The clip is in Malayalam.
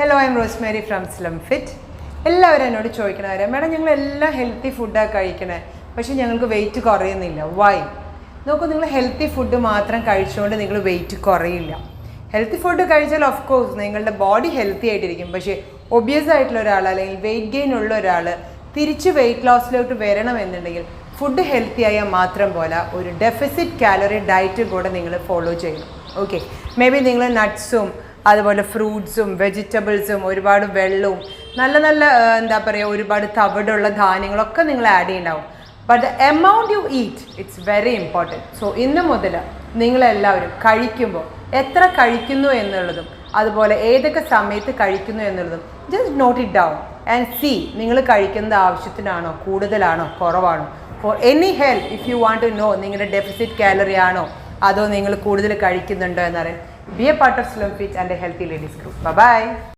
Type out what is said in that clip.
Hello, I am Rosemary from Slim Fit. എല്ലാവരും എന്നോട് ചോദിക്കണവരെ, മാഡം ഞങ്ങളെല്ലാം ഹെൽത്തി ഫുഡാണ് കഴിക്കണേ, പക്ഷേ ഞങ്ങൾക്ക് വെയിറ്റ് കുറയുന്നില്ല. വൈ? നോക്കൂ, നിങ്ങൾ ഹെൽത്തി ഫുഡ് മാത്രം കഴിച്ചുകൊണ്ട് നിങ്ങൾ വെയിറ്റ് കുറയില്ല. ഹെൽത്തി ഫുഡ് കഴിച്ചാൽ ഓഫ് കോഴ്സ് നിങ്ങളുടെ ബോഡി ഹെൽത്തി ആയിട്ടിരിക്കും. പക്ഷേ ഒബിയസ് ആയിട്ടുള്ള ഒരാൾ അല്ലെങ്കിൽ വെയിറ്റ് ഗെയിൻ ഉള്ള ഒരാൾ തിരിച്ച് വെയിറ്റ് ലോസിലോട്ട് വരണമെന്നുണ്ടെങ്കിൽ ഫുഡ് ഹെൽത്തി ആയാൽ മാത്രം പോലെ ഒരു ഡെഫിസിറ്റ് കാലറി ഡയറ്റ് കൂടെ നിങ്ങൾ ഫോളോ ചെയ്യണം. ഓക്കെ, മേ ബി നിങ്ങൾ നട്ട്സും അതുപോലെ ഫ്രൂട്ട്സും വെജിറ്റബിൾസും ഒരുപാട് വെള്ളവും നല്ല നല്ല എന്താ പറയുക ഒരുപാട് തവിടുള്ള ധാന്യങ്ങളൊക്കെ നിങ്ങൾ ആഡ് ചെയ്യുന്നുണ്ടാവും. But the amount you eat it's very important. So ഇന്ന് മുതൽ നിങ്ങളെല്ലാവരും കഴിക്കുമ്പോൾ എത്ര കഴിക്കുന്നു എന്നുള്ളതും അതുപോലെ ഏതൊക്കെ സമയത്ത് കഴിക്കുന്നു എന്നുള്ളതും just note it down and see നിങ്ങൾ കഴിക്കുന്നത് ആവശ്യത്തിനാണോ, കൂടുതലാണോ, കുറവാണോ. For any health if you want to know നിങ്ങളുടെ ഡെഫിസിറ്റ് കാലറി ആണോ അതോ നിങ്ങൾ കൂടുതൽ കഴിക്കുന്നുണ്ടോ എന്നറിയാൻ, be a part of Slim Fit and a Healthy Ladies group. Bye bye.